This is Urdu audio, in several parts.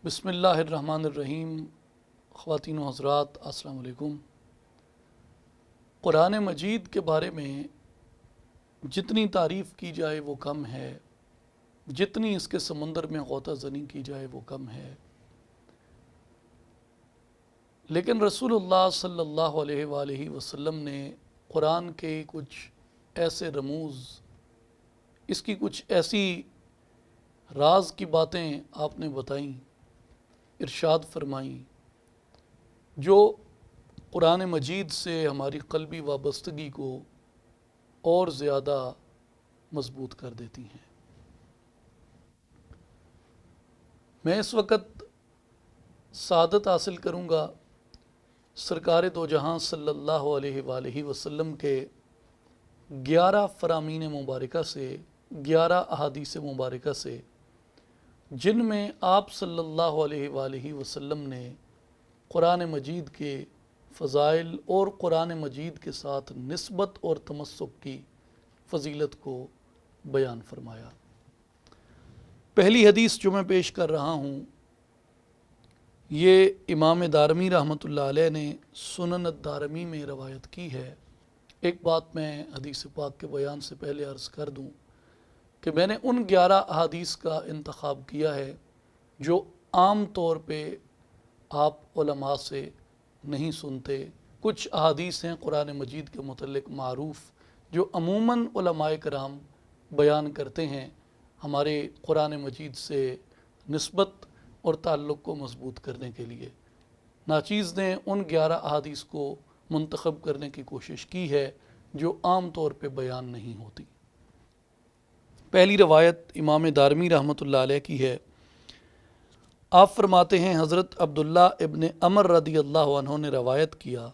بسم اللہ الرحمن الرحیم۔ خواتین و حضرات السلام علیکم۔ قرآن مجید کے بارے میں جتنی تعریف کی جائے وہ کم ہے، جتنی اس کے سمندر میں غوطہ زنی کی جائے وہ کم ہے، لیکن رسول اللہ صلی اللہ علیہ وآلہ وسلم نے قرآن کے کچھ ایسے رموز، اس کی کچھ ایسی راز کی باتیں آپ نے بتائیں، ارشاد فرمائیں، جو قرآن مجید سے ہماری قلبی وابستگی کو اور زیادہ مضبوط کر دیتی ہیں۔ میں اس وقت سعادت حاصل کروں گا سرکار دو جہاں صلی اللہ علیہ وآلہ وسلم کے 11 فرامین مبارکہ سے، 11 احادیث مبارکہ سے، جن میں آپ صلی اللہ علیہ وآلہ وسلم نے قرآن مجید کے فضائل اور قرآن مجید کے ساتھ نسبت اور تمسک کی فضیلت کو بیان فرمایا۔ پہلی حدیث جو میں پیش کر رہا ہوں، یہ امام دارمی رحمۃ اللہ علیہ نے سنن الدارمی میں روایت کی ہے۔ ایک بات میں حدیث پاک کے بیان سے پہلے عرض کر دوں کہ میں نے ان 11 احادیث کا انتخاب کیا ہے جو عام طور پہ آپ علماء سے نہیں سنتے۔ کچھ احادیث ہیں قرآن مجید کے متعلق معروف جو عموماً علماء کرام بیان کرتے ہیں ہمارے قرآن مجید سے نسبت اور تعلق کو مضبوط کرنے کے لیے۔ ناچیز نے ان 11 احادیث کو منتخب کرنے کی کوشش کی ہے جو عام طور پہ بیان نہیں ہوتی۔ پہلی روایت امام دارمی رحمۃ اللہ علیہ کی ہے۔ آپ فرماتے ہیں حضرت عبداللہ ابن عمر رضی اللہ عنہ نے روایت کیا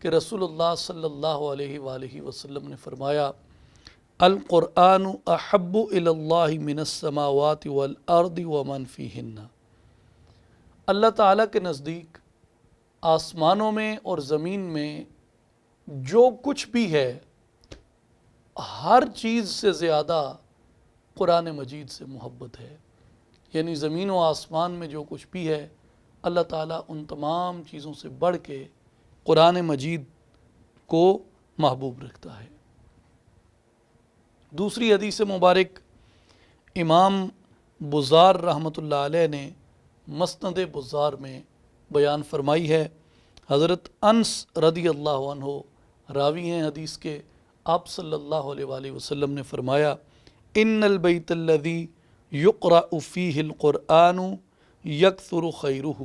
کہ رسول اللہ صلی اللہ علیہ وآلہ وسلم نے فرمایا، القرآن احب الی اللہ من السماوات والارض ومن فیہن۔ اللہ تعالیٰ کے نزدیک آسمانوں میں اور زمین میں جو کچھ بھی ہے، ہر چیز سے زیادہ قرآن مجید سے محبت ہے۔ یعنی زمین و آسمان میں جو کچھ بھی ہے، اللہ تعالیٰ ان تمام چیزوں سے بڑھ کے قرآن مجید کو محبوب رکھتا ہے۔ دوسری حدیث مبارک امام بزار رحمۃ اللہ علیہ نے مسند بزار میں بیان فرمائی ہے۔ حضرت انس رضی اللہ عنہ راوی ہیں حدیث کے۔ آپ صلی اللہ علیہ وآلہ وسلم نے فرمایا، ان البیت الذی یقرأ فیہ القرآن یکثر خیرہ،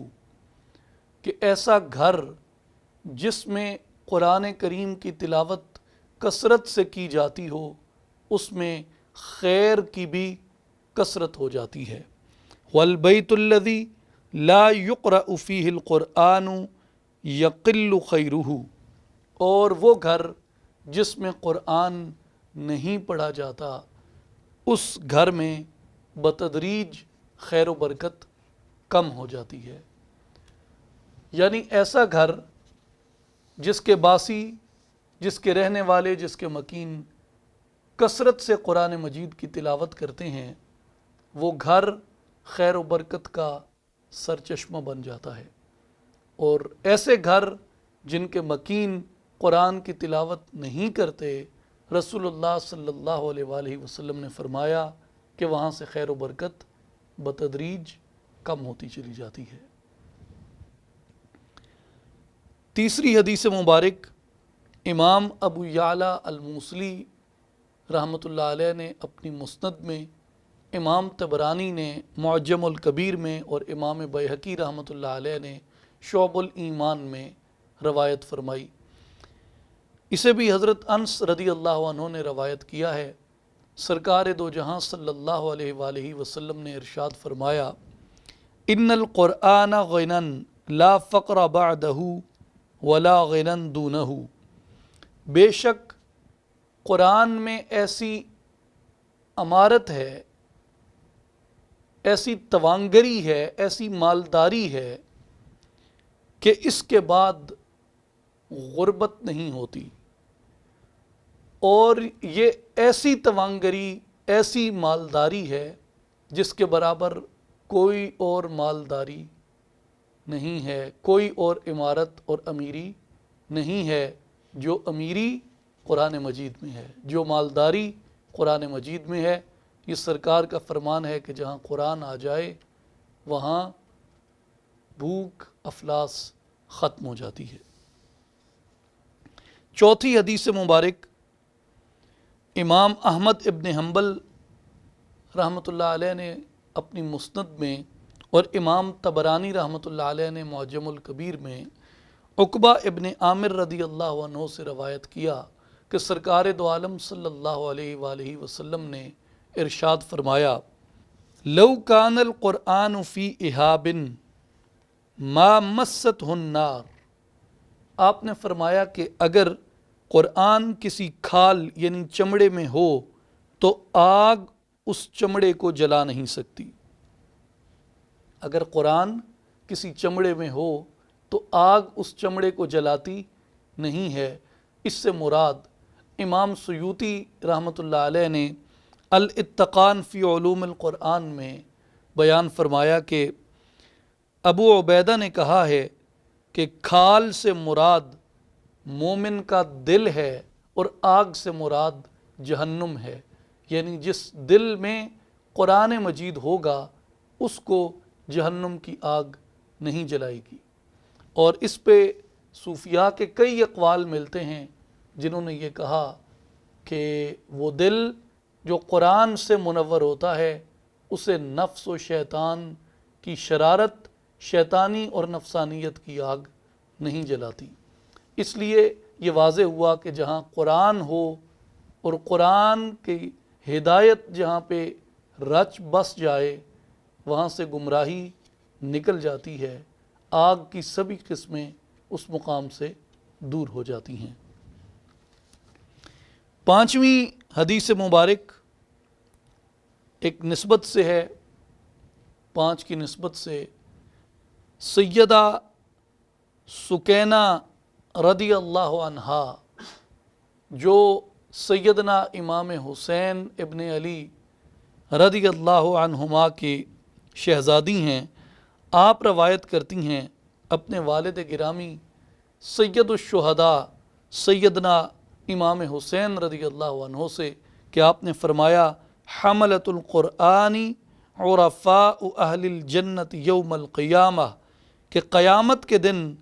کہ ایسا گھر جس میں قرآن کریم کی تلاوت کثرت سے کی جاتی ہو، اس میں خیر کی بھی کثرت ہو جاتی ہے۔ والبیت الذی لا یقرأ فیہ القرآن یقل خیرہ، اور وہ گھر جس میں قرآن نہیں پڑھا جاتا، اس گھر میں بتدریج خیر و برکت کم ہو جاتی ہے۔ یعنی ایسا گھر جس کے باسی، جس کے رہنے والے، جس کے مکین کثرت سے قرآن مجید کی تلاوت کرتے ہیں، وہ گھر خیر و برکت کا سرچشمہ بن جاتا ہے۔ اور ایسے گھر جن کے مکین قرآن کی تلاوت نہیں کرتے، رسول اللہ صلی اللہ علیہ وآلہ وسلم نے فرمایا کہ وہاں سے خیر و برکت بتدریج کم ہوتی چلی جاتی ہے۔ تیسری حدیث مبارک امام ابو یعلا الموصلی رحمۃ اللہ علیہ نے اپنی مسند میں، امام طبرانی نے معجم الکبیر میں، اور امام بیہقی رحمۃ اللہ علیہ نے شعب الایمان میں روایت فرمائی۔ اسے بھی حضرت انس رضی اللہ عنہ نے روایت کیا ہے۔ سرکار دو جہاں صلی اللہ علیہ وآلہ وسلم نے ارشاد فرمایا، ان القرآن غنن لا فقر بعدہ ولا غنن دونہ، بے شک قرآن میں ایسی امارت ہے، ایسی توانگری ہے، ایسی مالداری ہے کہ اس کے بعد غربت نہیں ہوتی، اور یہ ایسی توانگری، ایسی مالداری ہے جس کے برابر کوئی اور مالداری نہیں ہے، کوئی اور عمارت اور امیری نہیں ہے جو امیری قرآن مجید میں ہے، جو مالداری قرآن مجید میں ہے۔ یہ سرکار کا فرمان ہے کہ جہاں قرآن آ جائے وہاں بھوک افلاس ختم ہو جاتی ہے۔ چوتھی حدیث مبارک امام احمد ابن حنبل رحمۃ اللہ علیہ نے اپنی مسند میں اور امام طبرانی رحمۃ اللہ علیہ نے معجم الکبیر میں عقبہ ابن عامر رضی اللہ عنہ سے روایت کیا کہ سرکار دو عالم صلی اللہ علیہ وآلہ وسلم نے ارشاد فرمایا، لو کان القرآن فی احاب ما مست النار۔ آپ نے فرمایا کہ اگر قرآن کسی کھال یعنی چمڑے میں ہو تو آگ اس چمڑے کو جلا نہیں سکتی۔ اگر قرآن کسی چمڑے میں ہو تو آگ اس چمڑے کو جلاتی نہیں ہے۔ اس سے مراد امام سیوطی رحمۃ اللہ علیہ نے الاتقان فی علوم القرآن میں بیان فرمایا کہ ابو عبیدہ نے کہا ہے کہ کھال سے مراد مومن کا دل ہے اور آگ سے مراد جہنم ہے، یعنی جس دل میں قرآن مجید ہوگا اس کو جہنم کی آگ نہیں جلائے گی۔ اور اس پہ صوفیاء کے کئی اقوال ملتے ہیں جنہوں نے یہ کہا کہ وہ دل جو قرآن سے منور ہوتا ہے اسے نفس و شیطان کی شرارت، شیطانی اور نفسانیت کی آگ نہیں جلاتی۔ اس لیے یہ واضح ہوا کہ جہاں قرآن ہو اور قرآن کی ہدایت جہاں پہ رچ بس جائے وہاں سے گمراہی نکل جاتی ہے، آگ کی سبھی قسمیں اس مقام سے دور ہو جاتی ہیں۔ پانچویں حدیث مبارک ایک نسبت سے ہے، پانچ کی نسبت سے سیدہ سکینہ رضی اللہ عنہا جو سیدنا امام حسین ابن علی رضی اللہ عنہما کی شہزادی ہیں، آپ روایت کرتی ہیں اپنے والد گرامی سید الشہداء سیدنا امام حسین رضی اللہ عنہ سے کہ آپ نے فرمایا، حملۃ القرآن عرفاء اہل الجنت یوم القیامہ، کہ قیامت کے دن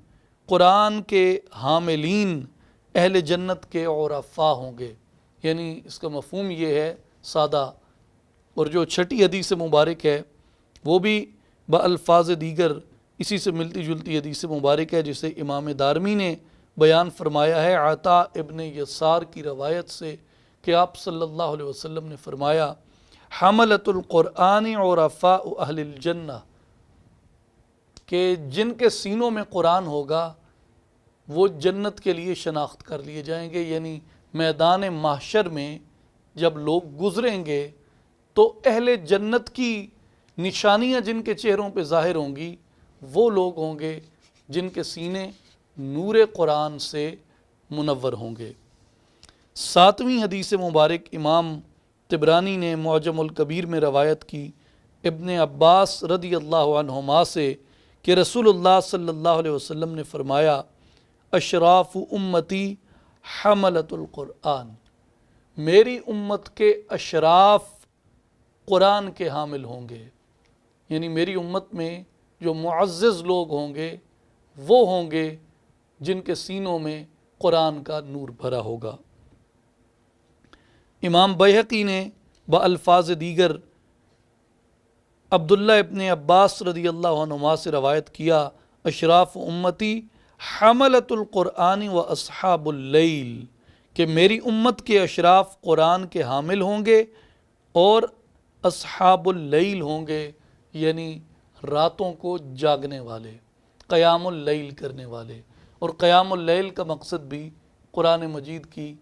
قرآن کے حاملین اہل جنت کے عرفاء ہوں گے۔ یعنی اس کا مفہوم یہ ہے سادہ، اور جو چھٹی حدیث مبارک ہے وہ بھی بالفاظ دیگر اسی سے ملتی جلتی حدیث مبارک ہے، جسے امام دارمی نے بیان فرمایا ہے عطا ابن یسار کی روایت سے کہ آپ صلی اللہ علیہ وسلم نے فرمایا، حملۃ القرآن عرفاء اہل الجنہ، کہ جن کے سینوں میں قرآن ہوگا وہ جنت کے لیے شناخت کر لیے جائیں گے۔ یعنی میدان محشر میں جب لوگ گزریں گے تو اہل جنت کی نشانیاں جن کے چہروں پہ ظاہر ہوں گی وہ لوگ ہوں گے جن کے سینے نور قرآن سے منور ہوں گے۔ ساتویں حدیث مبارک امام طبرانی نے معجم الکبیر میں روایت کی ابن عباس رضی اللہ عنہما سے کہ رسول اللہ صلی اللہ علیہ وسلم نے فرمایا، اشراف امتی حملۃ القرآن، میری امت کے اشراف قرآن کے حامل ہوں گے۔ یعنی میری امت میں جو معزز لوگ ہوں گے وہ ہوں گے جن کے سینوں میں قرآن کا نور بھرا ہوگا۔ امام بیہقی نے بالفاظ دیگر عبداللہ ابن عباس رضی اللہ عنہما سے روایت کیا، اشراف امتی حملۃ القرآن و اصحاب اللیل، کہ میری امت کے اشراف قرآن کے حامل ہوں گے اور اصحاب اللیل ہوں گے، یعنی راتوں کو جاگنے والے، قیام اللیل کرنے والے۔ اور قیام اللیل کا مقصد بھی قرآن مجید کی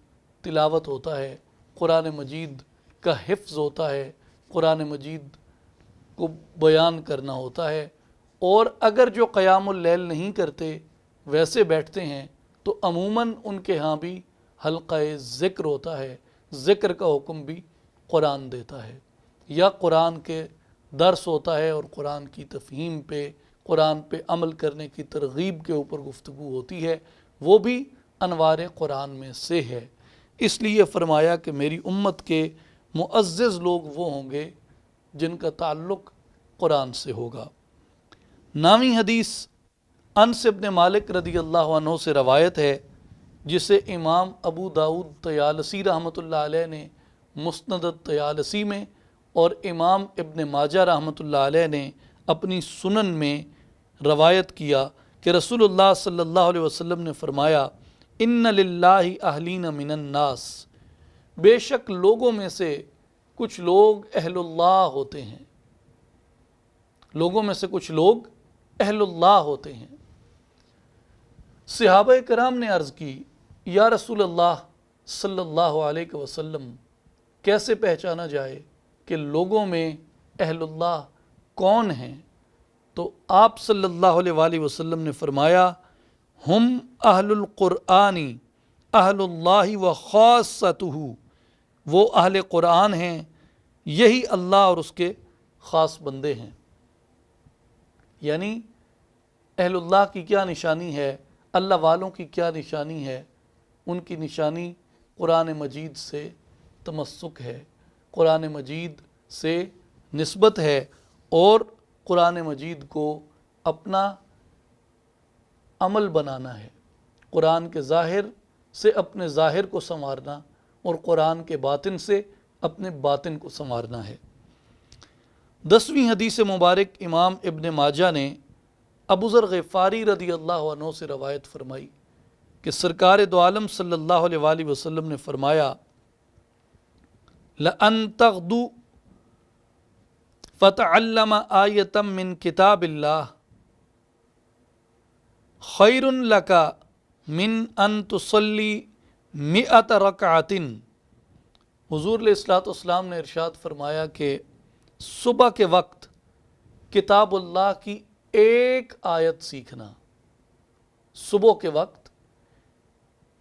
تلاوت ہوتا ہے، قرآن مجید کا حفظ ہوتا ہے، قرآن مجید کو بیان کرنا ہوتا ہے۔ اور اگر جو قیام اللیل نہیں کرتے ویسے بیٹھتے ہیں تو عموماً ان کے ہاں بھی حلقہ ذکر ہوتا ہے، ذکر کا حکم بھی قرآن دیتا ہے، یا قرآن کے درس ہوتا ہے اور قرآن کی تفہیم پہ، قرآن پہ عمل کرنے کی ترغیب کے اوپر گفتگو ہوتی ہے، وہ بھی انوار قرآن میں سے ہے۔ اس لیے فرمایا کہ میری امت کے معزز لوگ وہ ہوں گے جن کا تعلق قرآن سے ہوگا۔ 9ویں حدیث انس بن مالک رضی اللہ عنہ سے روایت ہے، جسے امام ابو داؤد طیالسی رحمۃ اللہ علیہ نے مسند طیالسی میں اور امام ابن ماجہ رحمۃ اللہ علیہ نے اپنی سنن میں روایت کیا کہ رسول اللہ صلی اللہ علیہ وسلم نے فرمایا، ان للہ اہلین من الناس، بے شک لوگوں میں سے کچھ لوگ اہل اللہ ہوتے ہیں، لوگوں میں سے کچھ لوگ اہل اللہ ہوتے ہیں۔ صحابہ کرام نے عرض کی، یا رسول اللہ صلی اللہ علیہ وسلم، کیسے پہچانا جائے کہ لوگوں میں اہل اللہ کون ہیں؟ تو آپ صلی اللہ علیہ وآلہ وسلم نے فرمایا، ہم اہل القرآن اہل اللہ و خاصتہ، وہ اہل قرآن ہیں، یہی اللہ اور اس کے خاص بندے ہیں۔ یعنی اہل اللہ کی کیا نشانی ہے، اللہ والوں کی کیا نشانی ہے؟ ان کی نشانی قرآن مجید سے تمسک ہے، قرآن مجید سے نسبت ہے، اور قرآن مجید کو اپنا عمل بنانا ہے، قرآن کے ظاہر سے اپنے ظاہر کو سنوارنا اور قرآن کے باطن سے اپنے باطن کو سنوارنا ہے۔ 10ویں حدیث مبارک امام ابن ماجہ نے ابو ذر غفاری رضی اللہ عنہ سے روایت فرمائی کہ سرکار دو عالم صلی اللہ علیہ وآلہ وسلم نے فرمایا، لَأَن تَغْدُوا فَتَعَلَّمَ آیَةً مِّن کتاب اللہ خَیْرٌ لَكَ مِنْ أَن تُصَلِّی 100 رَكْعَةٍ۔ حضور علیہ الصلوۃ والسلام نے ارشاد فرمایا کہ صبح کے وقت کتاب اللہ کی ایک آیت سیکھنا، صبح کے وقت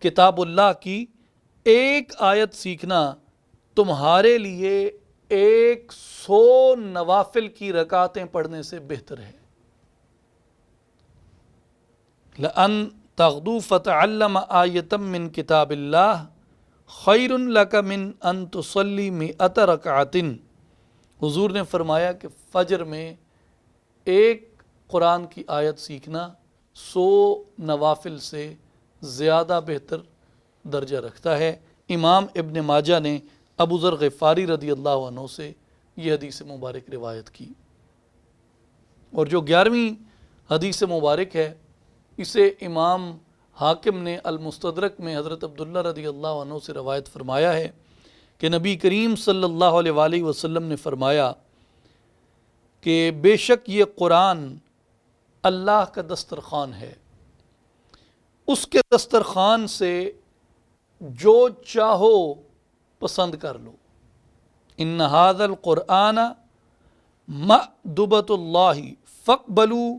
کتاب اللہ کی ایک آیت سیکھنا تمہارے لیے 100 نوافل کی رکعتیں پڑھنے سے بہتر ہے۔ لَأَن تَغْدُوا فَتَعَلَّمَ آیَةً مِّن کتاب اللہ خَیْرٌ لَكَ مِنْ أَن تُصَلِّی 100 رَكْعَةٍ۔ حضور نے فرمایا کہ فجر میں ایک قرآن کی آیت سیکھنا 100 نوافل سے زیادہ بہتر درجہ رکھتا ہے۔ امام ابن ماجہ نے ابو ذر غفاری رضی اللہ عنہ سے یہ حدیث مبارک روایت کی۔ اور جو 11ویں حدیث مبارک ہے، اسے امام حاکم نے المستدرک میں حضرت عبداللہ رضی اللہ عنہ سے روایت فرمایا ہے کہ نبی کریم صلی اللہ علیہ وآلہ وسلم نے فرمایا کہ بے شک یہ قرآن اللہ کا دسترخوان ہے، اس کے دسترخوان سے جو چاہو پسند کر لو۔ ان ھذا القرآن مأدبۃ اللہ فاقبلوا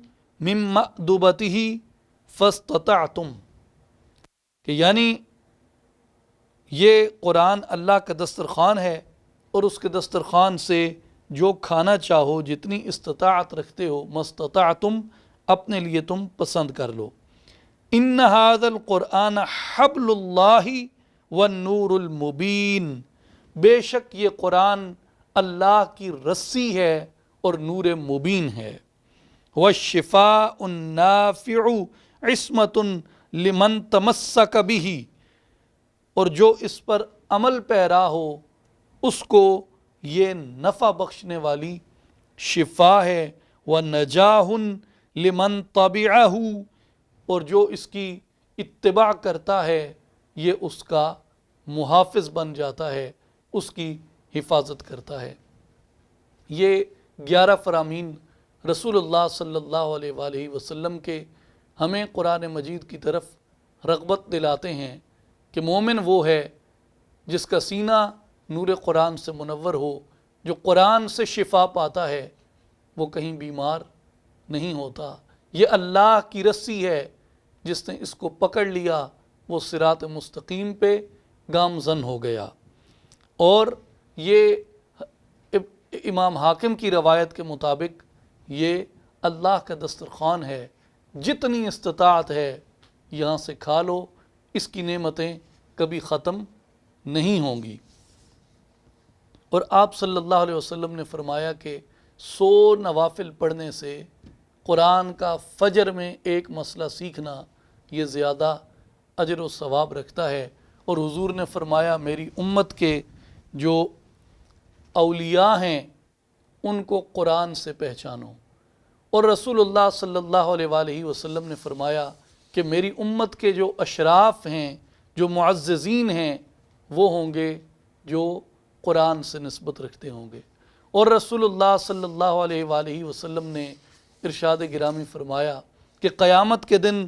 من مأدبتہ فاستطعتم، کہ یعنی یہ قرآن اللہ کا دسترخوان ہے، اور اس کے دسترخوان سے جو کھانا چاہو، جتنی استطاعت رکھتے ہو، مستطعتم، اپنے لیے تم پسند کر لو۔ ان ھذا القرآن حبل اللہ والنور المبین، بے شک یہ قرآن اللہ کی رسی ہے اور نور مبین ہے۔ والشفاء النافع عصمۃ لمن تمسک بہ، اور جو اس پر عمل پیرا ہو اس کو یہ نفع بخشنے والی شفا ہے۔ وَنَجَاهٌ لِمَن تَبِعَهُ، اور جو اس کی اتباع کرتا ہے یہ اس کا محافظ بن جاتا ہے، اس کی حفاظت کرتا ہے۔ یہ 11 فرامین رسول اللہ صلی اللہ علیہ وآلہ وسلم کے ہمیں قرآن مجید کی طرف رغبت دلاتے ہیں کہ مومن وہ ہے جس کا سینہ نور قرآن سے منور ہو، جو قرآن سے شفا پاتا ہے، وہ کہیں بیمار نہیں ہوتا۔ یہ اللہ کی رسی ہے، جس نے اس کو پکڑ لیا وہ صراط مستقیم پہ گامزن ہو گیا۔ اور یہ امام حاکم کی روایت کے مطابق یہ اللہ کا دسترخوان ہے، جتنی استطاعت ہے یہاں سے کھا لو، اس کی نعمتیں کبھی ختم نہیں ہوں گی۔ اور آپ صلی اللہ علیہ وسلم نے فرمایا کہ 100 نوافل پڑھنے سے قرآن کا فجر میں ایک مسئلہ سیکھنا یہ زیادہ اجر و ثواب رکھتا ہے۔ اور حضور نے فرمایا میری امت کے جو اولیاء ہیں ان کو قرآن سے پہچانو۔ اور رسول اللہ صلی اللہ علیہ وآلہ وسلم نے فرمایا کہ میری امت کے جو اشراف ہیں، جو معززین ہیں، وہ ہوں گے جو قرآن سے نسبت رکھتے ہوں گے۔ اور رسول اللہ صلی اللہ علیہ وآلہ وسلم نے ارشاد گرامی فرمایا کہ قیامت کے دن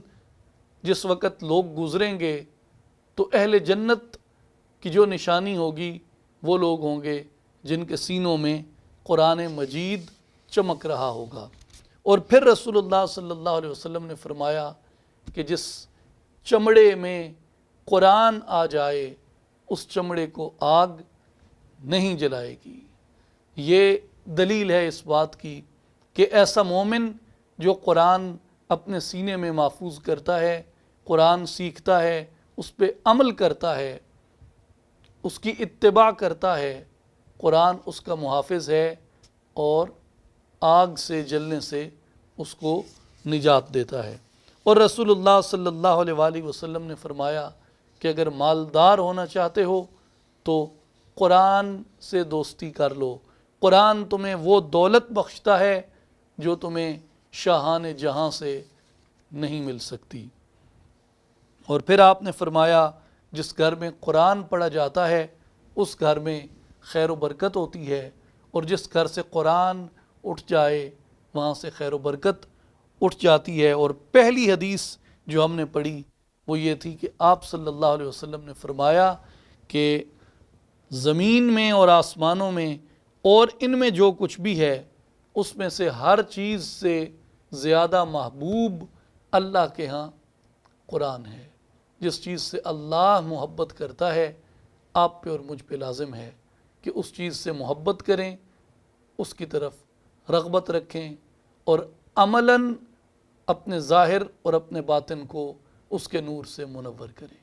جس وقت لوگ گزریں گے تو اہل جنت کی جو نشانی ہوگی وہ لوگ ہوں گے جن کے سینوں میں قرآن مجید چمک رہا ہوگا۔ اور پھر رسول اللہ صلی اللہ علیہ وسلم نے فرمایا کہ جس چمڑے میں قرآن آ جائے اس چمڑے کو آگ نہیں جلائے گی۔ یہ دلیل ہے اس بات کی کہ ایسا مومن جو قرآن اپنے سینے میں محفوظ کرتا ہے، قرآن سیکھتا ہے، اس پہ عمل کرتا ہے، اس کی اتباع کرتا ہے، قرآن اس کا محافظ ہے اور آگ سے جلنے سے اس کو نجات دیتا ہے۔ اور رسول اللہ صلی اللہ علیہ وآلہ وسلم نے فرمایا کہ اگر مالدار ہونا چاہتے ہو تو قرآن سے دوستی کر لو، قرآن تمہیں وہ دولت بخشتا ہے جو تمہیں شاہان جہاں سے نہیں مل سکتی۔ اور پھر آپ نے فرمایا جس گھر میں قرآن پڑھا جاتا ہے اس گھر میں خیر و برکت ہوتی ہے، اور جس گھر سے قرآن اٹھ جائے وہاں سے خیر و برکت اٹھ جاتی ہے۔ اور پہلی حدیث جو ہم نے پڑھی وہ یہ تھی کہ آپ صلی اللہ علیہ وسلم نے فرمایا کہ زمین میں اور آسمانوں میں اور ان میں جو کچھ بھی ہے اس میں سے ہر چیز سے زیادہ محبوب اللہ کے ہاں قرآن ہے۔ جس چیز سے اللہ محبت کرتا ہے آپ پہ اور مجھ پہ لازم ہے کہ اس چیز سے محبت کریں، اس کی طرف رغبت رکھیں اور عملاً اپنے ظاہر اور اپنے باطن کو اس کے نور سے منور کریں۔